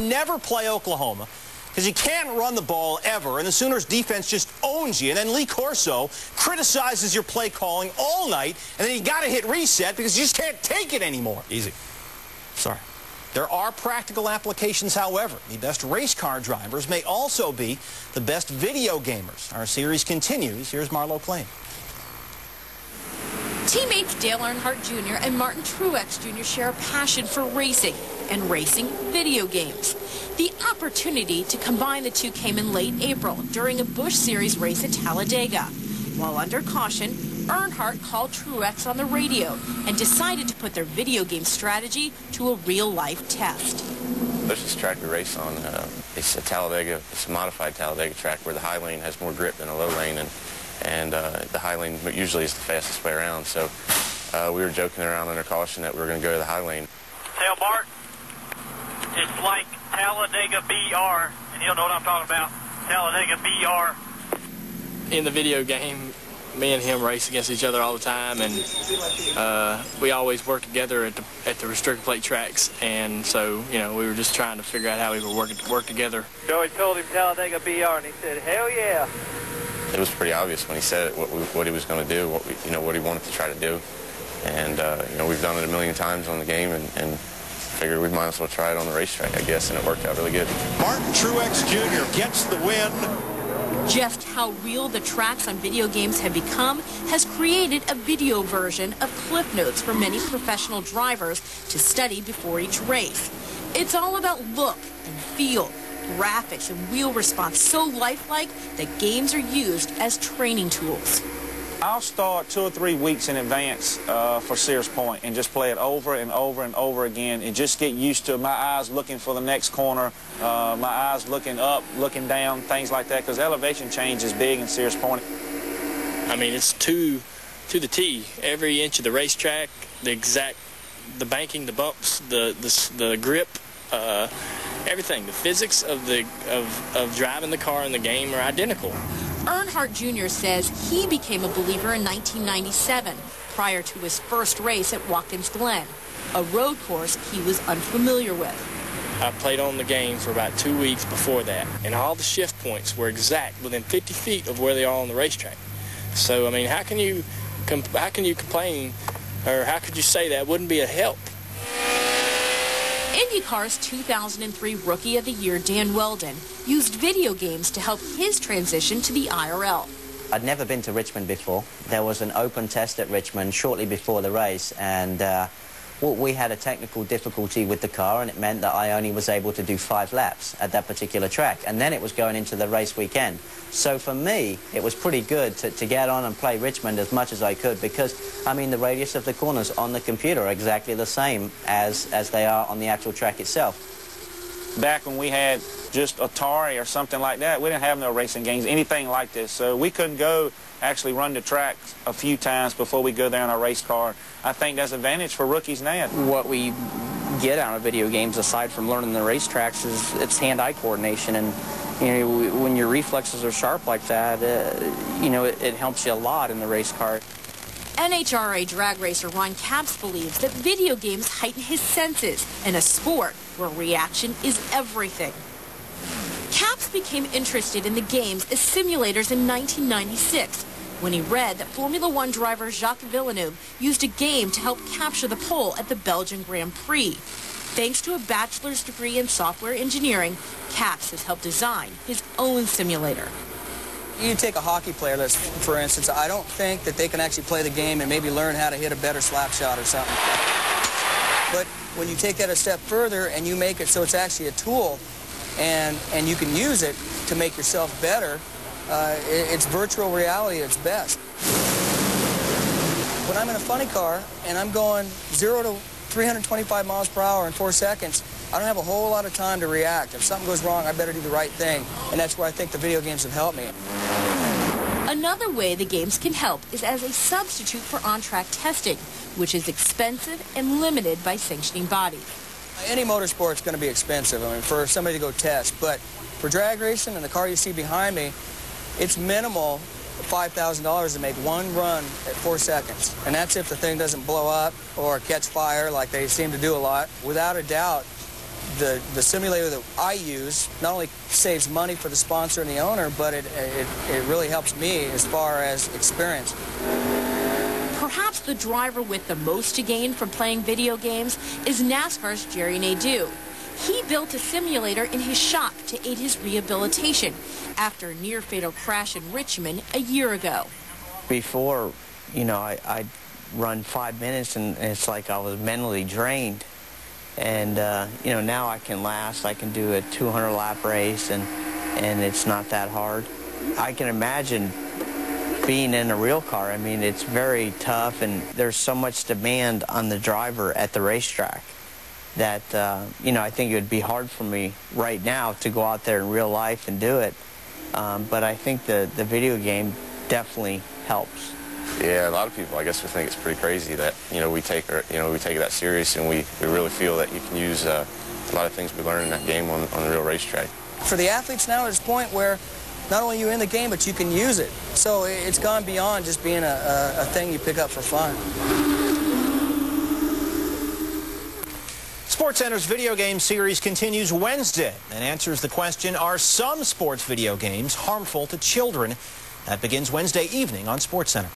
Never play Oklahoma because you can't run the ball ever, and the Sooners defense just owns you. And then Lee Corso criticizes your play calling all night, and then you got to hit reset because you just can't take it anymore. Easy. Sorry. There are practical applications, however. The best race car drivers may also be the best video gamers. Our series continues. Here's Marlo Plain. Teammates Dale Earnhardt Jr. and Martin Truex Jr. share a passion for racing and racing video games. The opportunity to combine the two came in late April during a Busch Series race at Talladega. While under caution, Earnhardt called Truex on the radio and decided to put their video game strategy to a real-life test. Busch's track we race on, it's a Talladega, it's a modified Talladega track where the high lane has more grip than a low lane, and the high lane usually is the fastest way around. So we were joking around under caution that we were going to go to the high lane. Tell Bart, it's like Talladega BR, and he'll know what I'm talking about. Talladega BR. In the video game, me and him race against each other all the time, and we always work together at the restricted plate tracks, and so, you know, we were just trying to figure out how we would work together. Joey told him Talladega BR, and he said, hell yeah. It was pretty obvious when he said it what he was going to do, what he wanted to try to do, and you know, we've done it a million times on the game, and figured we might as well try it on the racetrack, I guess, and it worked out really good. Martin Truex Jr. gets the win. Just how real the tracks on video games have become has created a video version of Cliff Notes for many professional drivers to study before each race. It's all about look and feel, graphics and wheel response so lifelike that games are used as training tools. I'll start 2 or 3 weeks in advance for Sears Point and just play it over and over and over again and just get used to my eyes looking for the next corner, my eyes looking up, looking down, things like that, because elevation change is big in Sears Point. I mean, it's to the T. Every inch of the racetrack, the banking, the bumps, the grip, everything. The physics of driving the car in the game are identical. Earnhardt Jr. says he became a believer in 1997, prior to his first race at Watkins Glen, a road course he was unfamiliar with. I played on the game for about 2 weeks before that, and all the shift points were exact, within 50 feet of where they are on the racetrack. So, I mean, how can you complain, or how could you say that wouldn't be a help? IndyCar's 2003 Rookie of the Year, Dan Weldon, used video games to help his transition to the IRL. I'd never been to Richmond before. There was an open test at Richmond shortly before the race, and we had a technical difficulty with the car, and it meant that I only was able to do 5 laps at that particular track, and then it was going into the race weekend. So for me, it was pretty good to get on and play Richmond as much as I could, because, I mean, the radius of the corners on the computer are exactly the same as they are on the actual track itself. Back when we had just Atari or something like that, we didn't have no racing games, anything like this, so we couldn't go actually run the track a few times before we go there in our race car. I think that's an advantage for rookies now. What we get out of video games, aside from learning the racetracks, is it's hand-eye coordination, and you know, when your reflexes are sharp like that, you know, it helps you a lot in the race car. NHRA drag racer Ron Capps believes that video games heighten his senses in a sport where reaction is everything. Capps became interested in the games as simulators in 1996 when he read that Formula One driver Jacques Villeneuve used a game to help capture the pole at the Belgian Grand Prix. Thanks to a bachelor's degree in software engineering, Capps has helped design his own simulator. You take a hockey player, for instance, I don't think that they can actually play the game and maybe learn how to hit a better slap shot or something. But when you take that a step further and you make it so it's actually a tool and you can use it to make yourself better, it's virtual reality at its best. When I'm in a funny car and I'm going 0 to 325 miles per hour in 4 seconds, I don't have a whole lot of time to react. If something goes wrong, I better do the right thing. And that's where I think the video games have helped me. Another way the games can help is as a substitute for on-track testing, which is expensive and limited by sanctioning bodies. Any motorsport's going to be expensive, I mean, for somebody to go test. But for drag racing and the car you see behind me, it's minimal $5,000 to make one run at 4 seconds. And that's if the thing doesn't blow up or catch fire like they seem to do a lot. Without a doubt, the simulator that I use not only saves money for the sponsor and the owner, but it really helps me as far as experience. Perhaps the driver with the most to gain from playing video games is NASCAR's Jerry Nadeau. He built a simulator in his shop to aid his rehabilitation after a near-fatal crash in Richmond a year ago. Before, you know, I'd run 5 minutes and it's like I was mentally drained. And, you know, now I can do a 200-lap race and it's not that hard. I can imagine being in a real car. I mean, it's very tough and there's so much demand on the driver at the racetrack that, you know, I think it would be hard for me right now to go out there in real life and do it. But I think the video game definitely helps. Yeah, a lot of people, I guess, would think it's pretty crazy that, you know, we take it that serious, and we really feel that you can use a lot of things we learn in that game on the real racetrack. For the athletes now, it's a point where not only are you in the game, but you can use it. So it's gone beyond just being a thing you pick up for fun. SportsCenter's video game series continues Wednesday and answers the question, are some sports video games harmful to children? That begins Wednesday evening on SportsCenter.